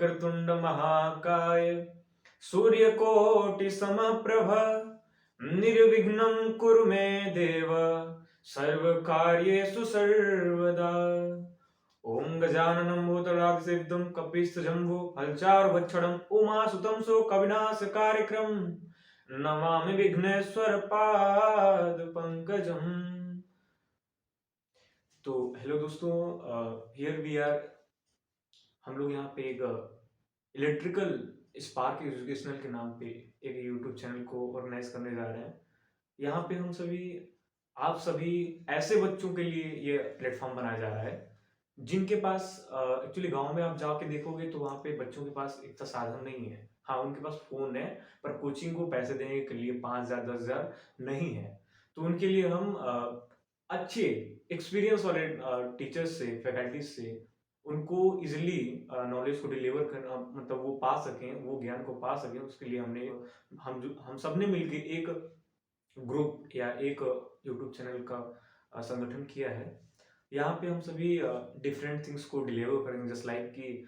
वक्रतुंड महाकाय सूर्यकोटि समप्रभ निर्विघ्नं कुरु मे देव सर्वकार्येषु सर्वदा। ओम गजाननं भूतगणाधिसेवितं कपित्थजम्बो फलचारुभक्षणं उमासुतं शोकविनाशकारिक्रं नमामि विघ्नेश्वर पाद पंकजम। तो हेलो दोस्तों, हियर वी आर। हम लोग यहाँ पे एक इलेक्ट्रिकल स्पार्क एजुकेशनल के नाम पे एक यूट्यूब चैनल को ऑर्गेनाइज करने जा रहे हैं। यहाँ पे हम सभी, आप सभी ऐसे बच्चों के लिए ये प्लेटफॉर्म बनाया जा रहा है जिनके पास एक्चुअली गांव में आप जाके देखोगे तो वहाँ पे बच्चों के पास इतना साधन नहीं है। हाँ, उनके पास फोन है पर कोचिंग को पैसे देने के लिए 5,000 10,000 नहीं है। तो उनके लिए हम अच्छे एक्सपीरियंस वाले टीचर्स से, फैकल्टीज से उनको इजिली नॉलेज को डिलीवर करना, मतलब वो पा सकें, वो ज्ञान को पा सकें, उसके लिए हम सब ने मिलकर एक ग्रुप या एक यूट्यूब चैनल का संगठन किया है। यहाँ पे हम सभी डिफरेंट थिंग्स को डिलीवर करेंगे, जस्ट लाइक कि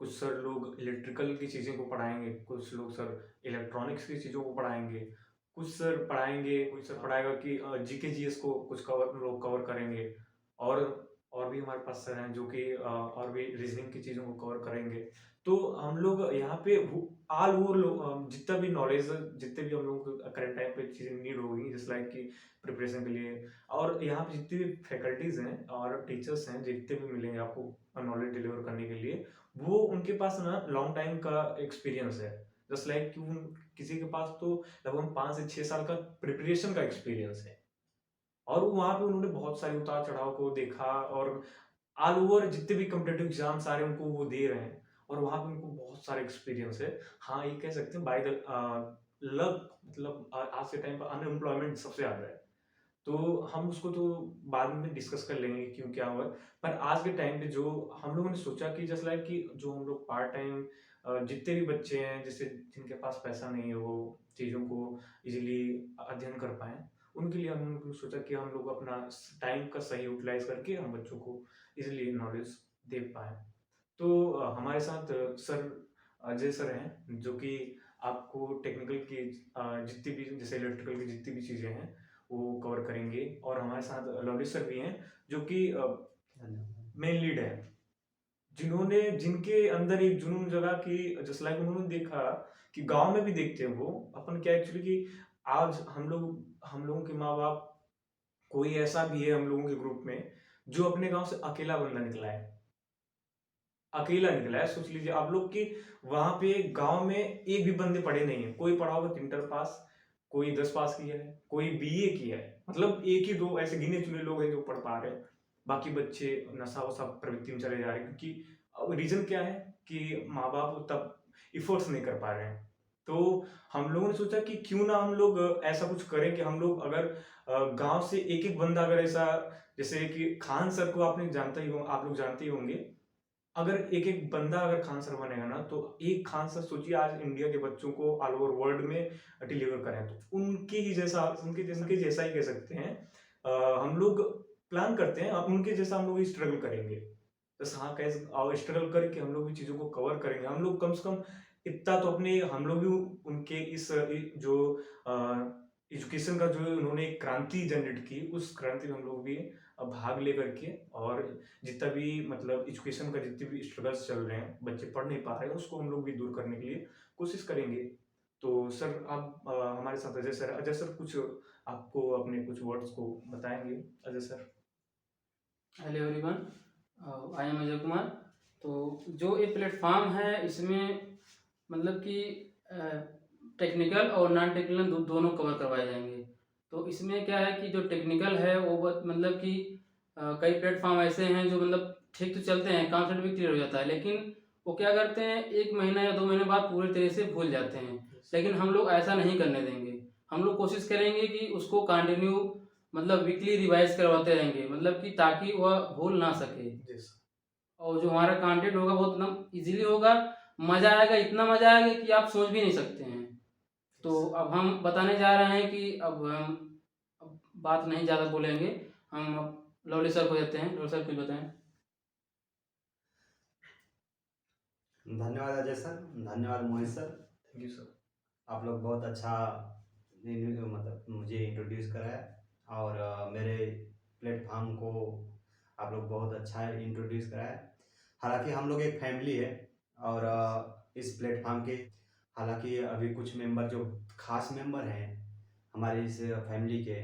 कुछ सर लोग इलेक्ट्रिकल की चीज़ों को पढ़ाएंगे, कुछ लोग सर इलेक्ट्रॉनिक्स की चीज़ों को पढ़ाएंगे, कुछ सर पढ़ाएंगे, कुछ सर पढ़ाएगा कि जीके जीएस को कुछ लोग कवर करेंगे, और भी हमारे पास सर हैं जो कि और भी रीजनिंग की चीज़ों को कवर करेंगे। तो हम लोग यहाँ पे ऑल ओवर लोग जितना भी नॉलेज, जितने भी हम लोग को करंट टाइम पे चीज़ें नीड होगी, जस्ट लाइक कि प्रिपरेशन के लिए, और यहाँ पे जितनी भी फैकल्टीज हैं और टीचर्स हैं जितने भी मिलेंगे आपको नॉलेज डिलीवर करने के लिए, वो उनके पास ना लॉन्ग टाइम का एक्सपीरियंस है। जस्ट लाइक कि किसी के पास तो लगभग 5 से 6 साल का प्रिपरेशन का एक्सपीरियंस है, और वहाँ पे उन्होंने बहुत सारे उतार चढ़ाव को देखा, और ऑल ओवर जितने भी कॉम्पिटेटिव एग्जाम्स आ रहे हैं उनको वो दे रहे हैं, और वहाँ पे उनको बहुत सारा एक्सपीरियंस है। हाँ, ये कह सकते हैं बाय द लक, मतलब आज के टाइम पर अनएम्प्लॉयमेंट सबसे ज़्यादा है, तो हम उसको तो बाद में डिस्कस कर लेंगे क्यों क्या हुआ। पर आज के टाइम पे जो हम लोगों ने सोचा कि जस्ट लाइक कि जो हम लोग पार्ट टाइम, जितने भी बच्चे हैं जैसे जिनके पास पैसा नहीं है वो चीज़ों को इजीली अध्ययन कर पाएँ, उनके लिए हम लोग सोचा कि हम लोग अपना टाइम का सही यूटिलाइज करके हम बच्चों को इजीली नॉलेज दे पाएँ। तो हमारे साथ सर अजय सर हैं जो कि आपको टेक्निकल की जितनी भी, जैसे इलेक्ट्रिकल की जितनी भी चीज़ें हैं वो कवर करेंगे, और हमारे साथ लवली सर भी हैं जो कि मेन लीड है, जिनके अंदर एक जुनून जगा कि जस्ट लाइक उन्होंने देखा कि गांव में भी देखते हैं वो अपन क्या एक्चुअली कि आज हम लोगों के माँ बाप, कोई ऐसा भी है हम लोगों के ग्रुप में जो अपने गांव से अकेला बंदा निकला है, अकेला निकला है। सोच लीजिए आप लोग कि वहां पे गांव में एक भी बंदे पढ़े नहीं है, कोई पढ़ा होगा इंटर पास, कोई 10 पास किया है, कोई बीए किया है, मतलब एक ही दो ऐसे गिने चुने लोग हैं जो पढ़ पा रहे हैं। बाकी बच्चे नशा वशा प्रवृत्ति में चले जा रहे हैं, क्योंकि रीजन क्या है कि माँ बाप तब इफर्ट्स नहीं कर पा रहे हैं। तो हम लोगों ने सोचा कि क्यों ना हम लोग ऐसा कुछ करें कि हम लोग अगर गांव से एक एक बंदा अगर ऐसा, जैसे कि खान सर को आपने जानता ही हो, आप लोग जानते ही होंगे, अगर एक एक बंदा अगर खान सर बनेगा ना, तो एक खान सर सोचिए आज इंडिया के बच्चों को ऑल ओवर वर्ल्ड में डिलीवर करें, तो उनके जैसा ही कह सकते हैं। हम लोग प्लान करते हैं उनके जैसा हम लोग स्ट्रगल करेंगे, बस हाँ कैसे स्ट्रगल करके हम लोग भी चीज़ों को कवर करेंगे। हम लोग कम से कम इतना तो अपने, हम लोग भी उनके जो एजुकेशन का जो उन्होंने एक क्रांति जनरेट की, उस क्रांति में हम लोग भी भाग लेकर के, और जितना भी मतलब एजुकेशन का जितने भी स्ट्रगल्स चल रहे हैं, बच्चे पढ़ नहीं पा रहे हैं, उसको हम लोग भी दूर करने के लिए कोशिश करेंगे। तो सर आप हमारे साथ अजय सर कुछ आपको अपने कुछ वर्ड्स को बताएंगे। Ajay sir. Hello everyone, I am Ajay Kumar. तो जो ये प्लेटफॉर्म है इसमें मतलब कि टेक्निकल और नॉन टेक्निकल दोनों कवर करवाए जाएंगे। तो इसमें क्या है कि जो टेक्निकल है वो मतलब कि कई प्लेटफॉर्म ऐसे हैं जो मतलब ठीक तो चलते हैं, कॉन्सेप्ट भी क्लियर हो जाता है, लेकिन वो क्या करते हैं 1 महीना या 2 महीने बाद पूरी तरह से भूल जाते हैं। लेकिन हम लोग ऐसा नहीं करने देंगे। हम लोग कोशिश करेंगे कि उसको कंटिन्यू मतलब वीकली रिवाइज करवाते रहेंगे, मतलब कि ताकि वह भूल ना सके। और जो हमारा कंटेंट होगा बहुत एकदम इजीली होगा, मज़ा आएगा, इतना मज़ा आएगा कि आप सोच भी नहीं सकते हैं। तो अब हम बताने जा रहे हैं कि अब बात नहीं ज़्यादा बोलेंगे, हम अब लवली सर को देते हैं। लवली सर कुछ बताएं। धन्यवाद अजय सर, धन्यवाद मोहित सर। Thank you sir. आप लोग बहुत अच्छा मतलब मुझे इंट्रोड्यूस कराया और मेरे प्लेटफॉर्म को आप लोग बहुत अच्छा इंट्रोड्यूस कराया। हालांकि हम लोग एक फैमिली है और इस प्लेटफॉर्म के हालांकि अभी कुछ मेंबर जो खास मेंबर हैं हमारे इस फैमिली के,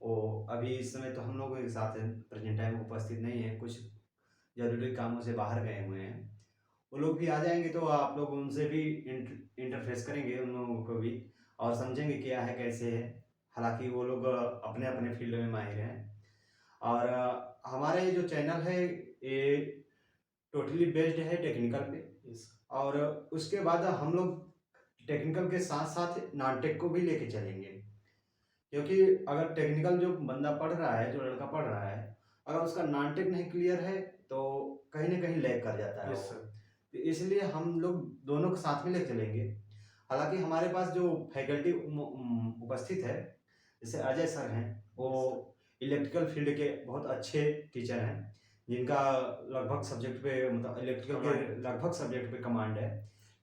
वो अभी इस समय तो हम लोगों के साथ प्रेजेंट टाइम उपस्थित नहीं है, कुछ ज़रूरी कामों से बाहर गए हुए हैं। वो लोग भी आ जाएंगे तो आप लोग उनसे भी इंटरफेस करेंगे उन लोगों को भी और समझेंगे क्या है कैसे है। हालांकि वो लोग अपने अपने फील्ड में माहिर हैं और हमारे जो चैनल है ये टोटली बेस्ड है टेक्निकल पे। यस और उसके बाद हम लोग टेक्निकल के साथ साथ नॉन टेक को भी लेके चलेंगे, क्योंकि अगर टेक्निकल जो बंदा पढ़ रहा है, जो लड़का पढ़ रहा है, अगर उसका नॉन टेक नहीं क्लियर है तो कहीं ना कहीं लैग कर जाता है यस वो। सर। तो इसलिए हम लोग दोनों को साथ में लेके चलेंगे। हालांकि हमारे पास जो फैकल्टी उपस्थित है, जैसे अजय सर हैं, वो इलेक्ट्रिकल फील्ड के बहुत अच्छे टीचर हैं, जिनका लगभग सब्जेक्ट पे मतलब इलेक्ट्रिकल के कमांड है। लगभग सब्जेक्ट पे कमांड है।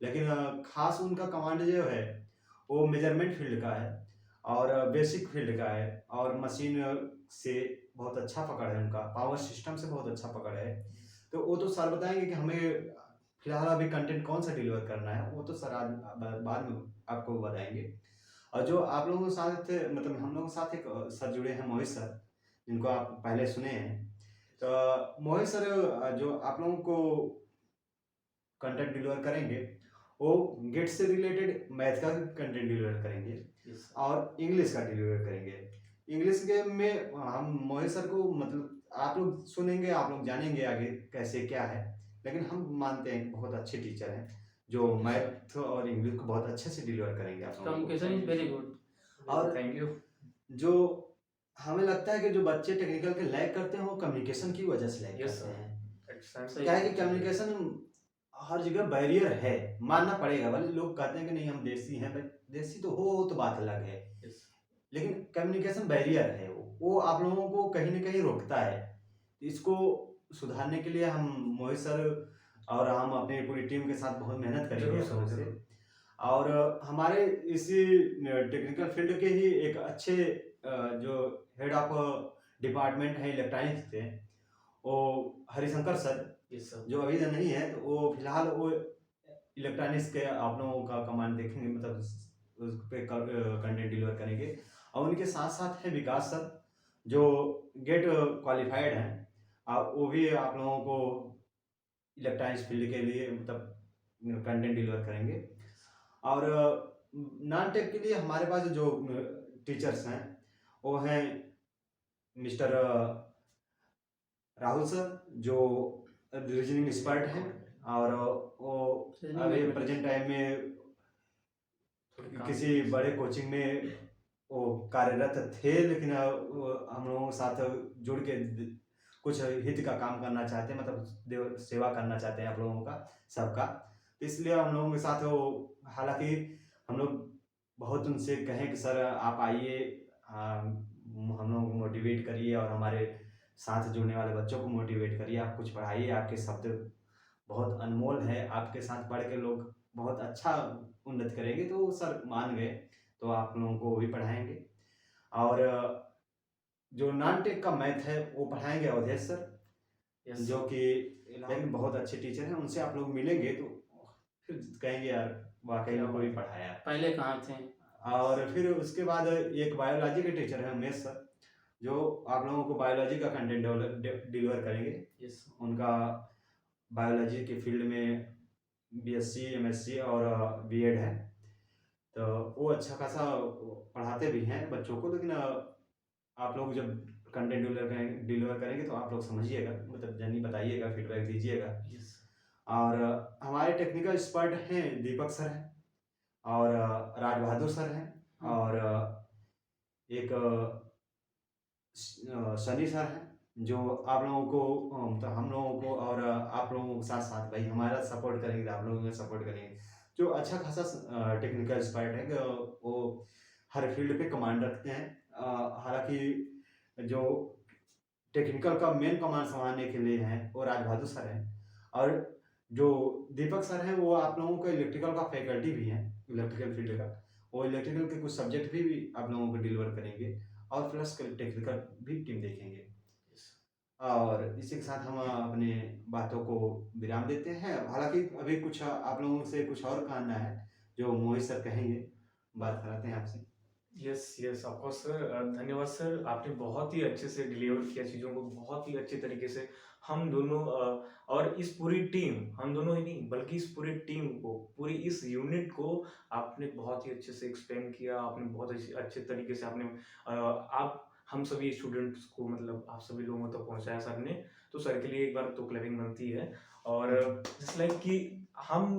लेकिन खास उनका कमांड जो है वो मेजरमेंट फील्ड का है और बेसिक फील्ड का है और मशीन से बहुत अच्छा पकड़ है उनका, पावर सिस्टम से बहुत अच्छा पकड़ है। तो वो तो सर बताएंगे कि हमें फिलहाल अभी कंटेंट कौन सा डिलीवर करना है, वो तो सर आज बाद में आपको बताएंगे। और जो आप लोगों के साथ मतलब हम लोगों के साथ एक सर जुड़े हैं, मोहित सर, जिनको आप पहले सुने हैं। तो मोहित सर जो आप लोगों को कंटेंट डिलीवर करेंगे वो गेट से रिलेटेड मैथ का कंटेंट डिलीवर करेंगे यस और इंग्लिश का डिलीवर करेंगे। इंग्लिश के में हम मोहित सर को मतलब आप लोग सुनेंगे, आप लोग जानेंगे आगे कैसे क्या है, लेकिन हम मानते हैं कि बहुत अच्छे टीचर हैं जो मैथ और इंग्लिश को बहुत अच्छे से डिलीवर करेंगे आप लोगों को। Communication is very good. और थैंक यू। जो हमें लगता है कि जो बच्चे टेक्निकल के लैग करते हैं वो कम्युनिकेशन की वजह से लैग यस करते सर। हैं। सही क्या है कि बात। कम्युनिकेशन हर जगह बैरियर है, मानना पड़ेगा। भले लोग कहते हैं कि नहीं हम देसी हैं, भाई देसी तो हो, वो तो बात अलग है, यस लेकिन कम्युनिकेशन बैरियर है, वो आप लोगों को कहीं ना कहीं रोकता है। इसको सुधारने के लिए हम मोहित सर और हम अपनी पूरी टीम के साथ बहुत मेहनत करेंगे जरूर आप लोगों सर से। जरूर। और हमारे इसी टेक्निकल फील्ड के ही एक अच्छे जो हेड ऑफ डिपार्टमेंट है इलेक्ट्रॉनिक्स के, वो हरिशंकर सर, यस सर। जो अभी नहीं है, तो वो फिलहाल वो इलेक्ट्रॉनिक्स के आप लोगों का कमांड देखेंगे, मतलब उस पे कंटेंट डिलीवर करेंगे। और उनके साथ साथ है विकास सर, जो गेट क्वालिफाइड हैं, वो भी आप लोगों को इलेक्ट्रॉनिक्स फील्ड के लिए मतलब कंटेंट डिलीवर करेंगे। और नॉन टेक के लिए हमारे पास जो टीचर्स हैं वो हैं मिस्टर राहुल सर, जो रीजनिंग एक्सपर्ट हैं और वो अभी प्रेजेंट टाइम में किसी बड़े कोचिंग में वो कार्यरत थे, लेकिन हम लोगों के साथ जुड़ के कुछ हित का काम करना चाहते हैं, मतलब सेवा करना चाहते हैं आप लोगों का सबका। तो इसलिए हम लोगों के साथ वो, हालांकि हम लोग बहुत उनसे कहें कि सर आप आइए, हम लोगों को मोटिवेट करिए और हमारे साथ जुड़ने वाले बच्चों को मोटिवेट करिए, आप कुछ पढ़ाइए, आपके शब्द बहुत अनमोल है, आपके साथ पढ़ के लोग बहुत अच्छा उन्नति करेंगे। तो सर मान गए, तो आप लोगों को भी पढ़ाएंगे। और जो नॉन टेक का मैथ है वो पढ़ाएंगे अवधेश सर, यस जो कि लेकिन बहुत अच्छे टीचर हैं, उनसे आप लोग मिलेंगे तो फिर कहेंगे यार वाकई में कोई पढ़ाया। पहले कहाँ थे। और फिर उसके बाद एक बायोलॉजी के टीचर हैं उमेश सर, जो आप लोगों को बायोलॉजी का कंटेंट डिलीवर करेंगे। यस उनका बायोलॉजी के फील्ड में बीएससी, एमएससी और बीएड है, तो वो अच्छा खासा पढ़ाते भी हैं बच्चों को। लेकिन आप लोग जब कंटेंट डिलीवर करेंगे तो आप लोग समझिएगा, मतलब जानी बताइएगा, फीडबैक दीजिएगा। यस और हमारे टेक्निकल एक्सपर्ट हैं दीपक सर हैं और राज बहादुर सर हैं और एक सनी सर हैं, जो आप लोगों को मतलब हम लोगों को और आप लोगों के साथ साथ भाई हमारा सपोर्ट करेंगे, आप लोगों का सपोर्ट करेंगे। जो अच्छा खासा टेक्निकल एक्सपर्ट है, वो हर फील्ड पे कमांड रखते हैं। हालांकि जो टेक्निकल का मेन कमांड संभालने के लिए हैं वो राज बहादुर सर हैं, और जो दीपक सर हैं वो आप लोगों को इलेक्ट्रिकल का फैकल्टी भी हैं, इलेक्ट्रिकल फील्ड का। वो इलेक्ट्रिकल के कुछ सब्जेक्ट भी आप लोगों को डिलीवर करेंगे और प्लस टेक्निकल भी टीम देखेंगे। और इसी के साथ हम अपने बातों को विराम देते हैं। हालांकि अभी कुछ आप लोगों से कुछ और कहना है जो मोहित सर कहेंगे, बात कराते हैं आपसे। Yes yes of course sir, धन्यवाद सर, आपने बहुत ही अच्छे से डिलीवर किया चीज़ों को, बहुत ही अच्छे तरीके से हम दोनों और इस पूरी टीम, हम दोनों ही नहीं बल्कि इस पूरी टीम को, पूरी इस यूनिट को आपने बहुत ही अच्छे से एक्सप्लेन किया, आपने बहुत अच्छे अच्छे तरीके से आपने आप हम सभी स्टूडेंट्स को, मतलब आप सभी लोगों तक पहुंचाया सर ने, तो सर के लिए एक बार तो क्लैपिंग बनती है। और जस्ट लाइक कि हम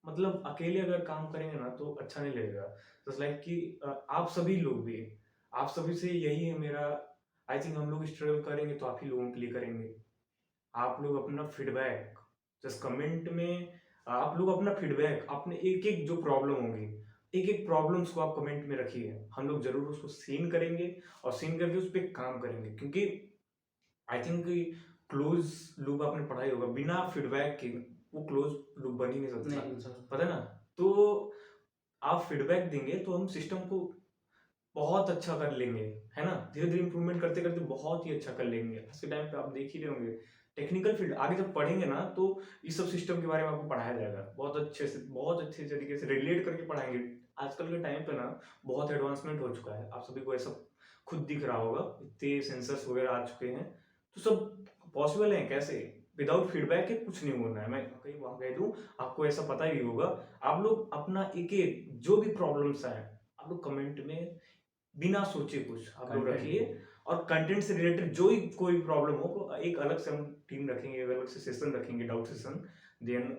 मतलब अकेले अगर काम करेंगे ना तो अच्छा नहीं लगेगा। जस्ट लाइक कि आप सभी लोग भी, आप सभी से यही है मेरा, आई थिंक हम लोग स्ट्रगल करेंगे तो आप ही लोगों के लिए करेंगे। आप लोग अपना फीडबैक जस्ट कमेंट में, आप लोग अपना फीडबैक, अपने एक एक जो प्रॉब्लम होंगी, एक एक प्रॉब्लम्स को आप कमेंट में रखिए, हम लोग जरूर उसको सीन करेंगे और सीन करके उस पर काम करेंगे। क्योंकि आई थिंक क्लोज लूप आपने पढ़ा ही होगा, बिना फीडबैक के वो क्लोज लूप बन ही नहीं सकता, नहीं सर। पता है ना। तो आप फीडबैक देंगे तो हम सिस्टम को बहुत अच्छा कर लेंगे, है ना, धीरे धीरे इंप्रूवमेंट करते करते बहुत ही अच्छा कर लेंगे। आज के टाइम पे आप देख ही रहे होंगे टेक्निकल फील्ड आगे जब पढ़ेंगे ना तो इस सब सिस्टम के बारे में आपको पढ़ाया जाएगा, बहुत अच्छे से, बहुत अच्छे तरीके से रिलेट करके पढ़ाएंगे। आजकल के टाइम पे ना बहुत एडवांसमेंट हो चुका है, आप सभी को ऐसा खुद दिख रहा होगा, इतने सेंसर्स वगैरह आ चुके हैं, तो सब पॉसिबल है कैसे, विदाउट फीडबैक के कुछ नहीं होना है। मैं कहीं वहां कह दूं, आपको ऐसा पता ही होगा। आप लोग अपना एक एक जो भी प्रॉब्लम्स आए आप लोग कमेंट में बिना सोचे कुछ आप लोग Content। रखिए, और कंटेंट से रिलेटेड जो ही कोई प्रॉब्लम हो तो एक अलग से हम टीम रखेंगे, एक अलग से सेशन रखेंगे, डाउट सेशन, देन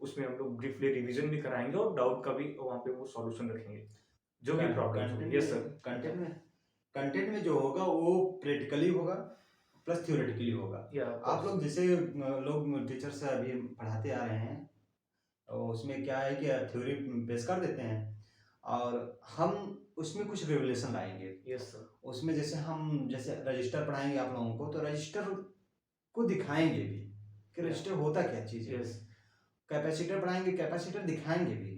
उसमें हम लोग ब्रीफली रिवीजन भी कराएंगे और डाउट का भी वहाँ पे वो सॉल्यूशन रखेंगे, जो भी प्रॉब्लम्स हो। Yes sir. कंटेंट में जो होगा वो प्रैक्टिकली होगा प्लस थ्योरेटिकली होगा। या आप लोग जैसे लोग टीचर से अभी पढ़ाते आ रहे हैं, तो उसमें क्या है कि थ्योरी पेश कर देते हैं और हम उसमें कुछ रिवोल्यूशन लाएंगे। Yes sir. उसमें जैसे रजिस्टर पढ़ाएंगे आप लोगों को, तो रजिस्टर को दिखाएंगे भी कि रजिस्टर होता क्या चीज़ है। यस। कैपेसिटर पढ़ाएंगे, कैपेसिटर दिखाएंगे भी।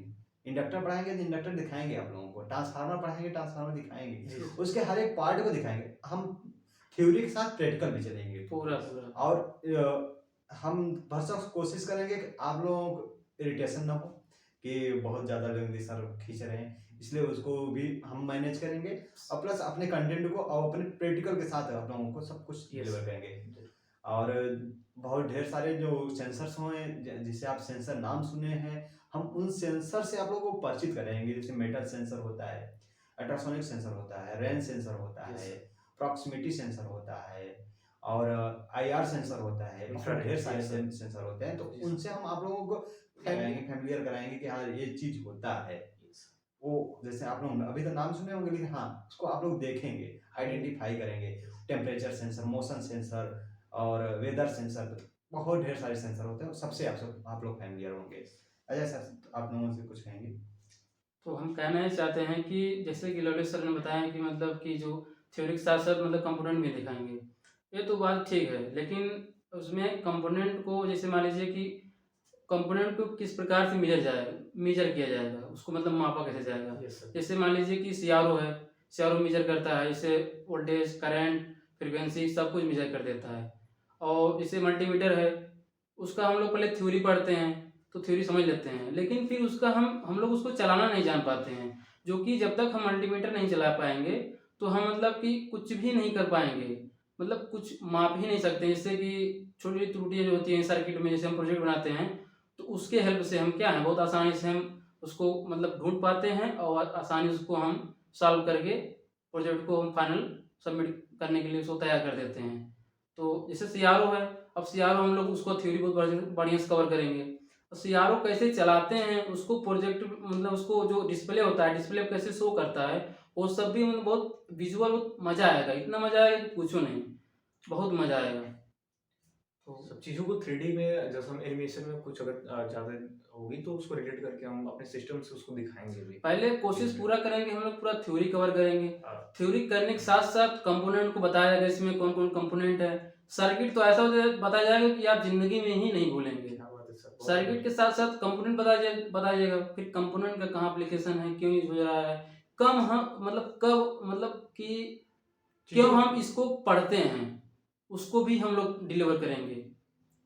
इंडक्टर पढ़ाएंगे तो इंडक्टर दिखाएंगे आप लोगों को। ट्रांसफार्मर पढ़ाएंगे, ट्रांसफार्मर दिखाएंगे, उसके हर एक पार्ट को दिखाएंगे। हम थ्योरी के साथ प्रैक्टिकल भी चलेंगे पूरा। और हम भरसक कोशिश करेंगे कि आप लोगों को इरिटेशन ना हो कि बहुत ज़्यादा लेंदी सर खींच रहे हैं, इसलिए उसको भी हम मैनेज करेंगे और प्लस अपने कंटेंट को और अपने प्रैक्टिकल के साथ आप लोगों को सब कुछ डिलीवर करेंगे। और बहुत ढेर सारे जो सेंसर्स हुए जिसे आप सेंसर नाम सुने हैं, हम उन सेंसर से आप लोगों को परिचित कराएंगे। जैसे मेटल सेंसर होता है, अल्ट्रासोनिक सेंसर होता है, रेन सेंसर होता है, प्रॉक्सिमिटी सेंसर होता है और IR सेंसर होता है, बहुत ढेर सारे सेंसर होते हैं। तो उनसे हम आप लोगों को फैमिलियर कराएंगे कि हाँ ये चीज़ होता है। वो जैसे आप लोग अभी तो नाम सुने होंगे, लेकिन हाँ उसको आप लोग देखेंगे, आइडेंटिफाई करेंगे। टेम्परेचर सेंसर, मोशन सेंसर और वेदर सेंसर, बहुत ढेर सारे सेंसर होते हैं, सबसे आप लोग फैमिलियर होंगे। अजय सर आप लोगों से कुछ कहेंगे? तो हम कहना ये चाहते हैं कि जैसे कि ललित सर ने बताया कि मतलब कि जो थ्योरी के साथ साथ मतलब कंपोनेंट भी दिखाएंगे, ये तो बात ठीक है, लेकिन उसमें कंपोनेंट को जैसे मान लीजिए कि कंपोनेंट को किस प्रकार से मेजर किया जाएगा, उसको मतलब मापा कैसे जाएगा। जैसे मान लीजिए कि CRO है, CRO मेजर करता है, जैसे वोल्टेज, करंट, फ्रीक्वेंसी सब कुछ मेजर कर देता है। और जैसे मल्टीमीटर है, उसका हम लोग पहले थ्योरी पढ़ते हैं तो थ्योरी समझ लेते हैं, लेकिन फिर उसका हम लोग उसको चलाना नहीं जान पाते हैं, जो कि जब तक हम मल्टीमीटर नहीं चला पाएंगे तो हम मतलब कि कुछ भी नहीं कर पाएंगे, मतलब कुछ माप ही नहीं सकते। जैसे कि छोटी छोटी त्रुटियाँ जो होती हैं सर्किट में, जैसे हम प्रोजेक्ट बनाते हैं तो उसके हेल्प से हम क्या है बहुत आसानी से हम उसको मतलब ढूंढ पाते हैं और आसानी से उसको हम सॉल्व करके प्रोजेक्ट को हम फाइनल सबमिट करने के लिए उसको तैयार कर देते हैं। तो जैसे CRO है, अब CRO हम लोग उसको थ्योरी बहुत बढ़िया से कवर करेंगे। तो CRO कैसे चलाते हैं, उसको प्रोजेक्ट मतलब उसको जो डिस्प्ले होता है, डिस्प्ले कैसे शो करता है, वो सब भी मतलब बहुत विजुअल, बहुत मज़ा आएगा, इतना मज़ा आएगा कि पूछो नहीं, बहुत मज़ा आएगा। तो सब चीज़ों को 3D में जैसे हम एनिमेशन में कुछ अगर ज़्यादा होगी तो उसको रिलेट करके हम अपने सिस्टम से उसको दिखाएंगे भी। पहले कोशिश पूरा करेंगे, हम लोग पूरा थ्योरी कवर करेंगे। हाँ। थ्योरी करने के साथ साथ कंपोनेंट को बताया जाएगा, इसमें कौन कौन कंपोनेंट है। सर्किट तो ऐसा बताया जाएगा कि आप जिंदगी में ही नहीं भूलेंगे। क्या बात है सर, सर्किट के साथ साथ कंपोनेंट बताइएगा, फिर कंपोनेंट का कहाँ एप्लीकेशन है, क्यों यूज हो रहा है, कम हम मतलब कब मतलब कि क्यों चीज़ें हम इसको पढ़ते हैं, उसको भी हम लोग डिलीवर करेंगे।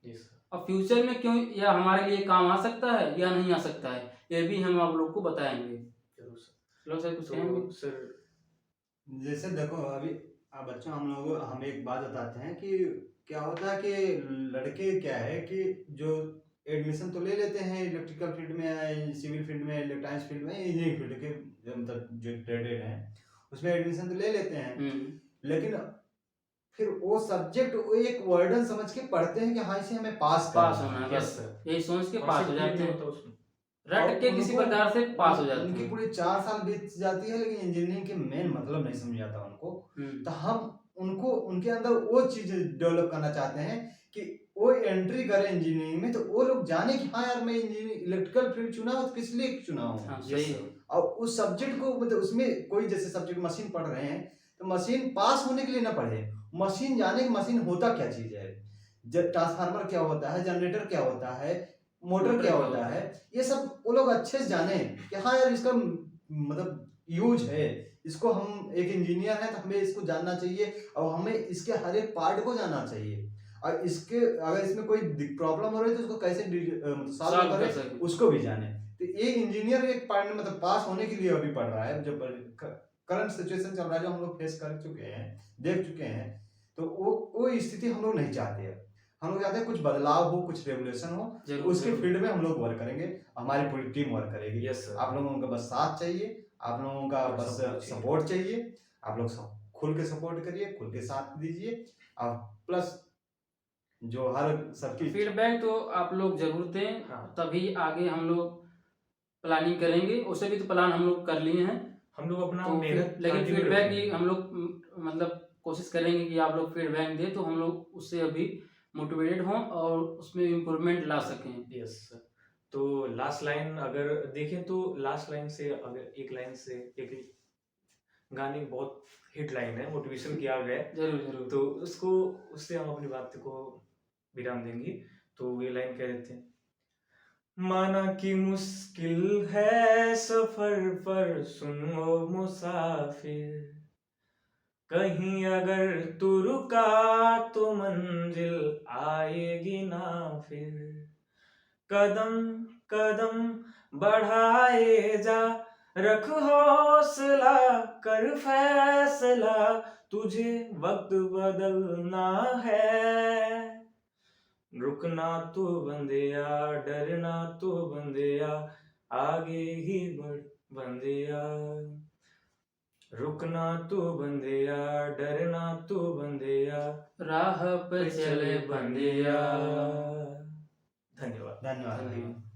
जी सर। और फ्यूचर में क्यों या हमारे लिए काम आ सकता है या नहीं आ सकता है, ये भी हम आप लोग को बताएंगे। जरूर सर। चलो सर, कुछ कहेंगे? तो सर जैसे देखो अभी बच्चों हम एक बात बताते हैं कि क्या होता है कि लड़के क्या है कि जो एडमिशन तो ले लेते हैं इलेक्ट्रिकल फील्ड में, सिविल फील्ड में, इलेक्ट्रॉनिक्स फील्ड में, इंजीनियरिंग फील्ड के मतलब जो ट्रेडेड हैं उसमें एडमिशन तो ले लेते हैं, लेकिन फिर वो सब्जेक्ट वो एक वर्डन समझ के पढ़ते हैं कि हाँ इसे हमें पास होना है, यस बस सर। यही सोच के पास हो जाते हैं, उसमें रट के किसी प्रकार से पास हो जाते उनकी हैं। पूरी 4 साल बीत जाती है लेकिन इंजीनियरिंग के मेन मतलब नहीं समझ आता उनको। तो हम उनको उनके अंदर वो चीज डेवलप करना चाहते हैं कि वो एंट्री करे इंजीनियरिंग में, तो वो लोग जाने कि हाँ यार मैं इंजीनियरिंग इलेक्ट्रिकल फील्ड चुना हूँ तो किस लिए चुना हूँ। हाँ, यस सही। सर। और उस सब्जेक्ट को मतलब उसमें कोई जैसे सब्जेक्ट मशीन पढ़ रहे हैं तो मशीन पास होने के लिए ना पढ़े, मशीन जाने कि मशीन होता क्या चीज है, ट्रांसफार्मर क्या होता है, जनरेटर क्या होता है, मोटर क्या होता है, ये सब वो लोग अच्छे से जाने कि हाँ यार इसका मतलब यूज है, इसको हम एक इंजीनियर हैं तो हमें इसको जानना चाहिए और हमें इसके हर एक पार्ट को जानना चाहिए, और इसके अगर इसमें कोई प्रॉब्लम हो रही है तो उसको कैसे सॉल्व करें उसको भी जाने। तो एक इंजीनियर एक पार्ट में मतलब पास होने के लिए अभी पढ़ रहा है, जब करंट सिचुएशन चल रहा है जो हम लोग फेस कर चुके हैं, देख चुके हैं, तो वो स्थिति हम लोग नहीं चाहते हैं। हम लोग चाहते हैं कुछ बदलाव हो, कुछ रेवोल्यूशन हो, उसके फील्ड में हम लोग वर्क करेंगे, हमारी पूरी टीम वर्क करेगी। Yes sir. आप लोगों का बस साथ चाहिए, आप लोगों का बस सपोर्ट चाहिए, आप लोग सब खुल के सपोर्ट करिए, खुल के साथ दीजिए, और प्लस जो हर सबकी फीडबैक तो आप लोग जरूर दें। हाँ। तभी आगे हम लोग प्लानिंग करेंगे, उसे भी तो प्लान हम लोग कर लिए हैं, हम लोग अपना तो मेहनत लेकिन continue फीडबैक रखेंगे। भी हम लोग मतलब कोशिश करेंगे कि आप लोग फीडबैक दें तो हम लोग उससे अभी मोटिवेटेड हों और उसमें इम्प्रूवमेंट ला सकें। Yes sir. तो लास्ट लाइन अगर देखें तो लास्ट लाइन से अगर एक लाइन से एक गाने की बहुत हिट लाइन है, मोटिवेशन किया गया है, जरूर जरूर। तो उसको उससे हम अपनी बात को विराम देंगे। तो ये लाइन कह देते हैं, माना कि मुश्किल है सफर पर सुनो मुसाफिर, कहीं अगर तू रुका तो मंजिल आएगी ना फिर, कदम कदम बढ़ाए जा, रख हौसला, कर फैसला, तुझे वक्त बदलना है, रुकना तो बंदिया, डरना तो बंदिया, आगे ही बढ़ बंदिया, रुकना तो बंदिया, डरना तो बंदिया, राह पे चले बंदिया। धन्यवाद। धन्यवाद।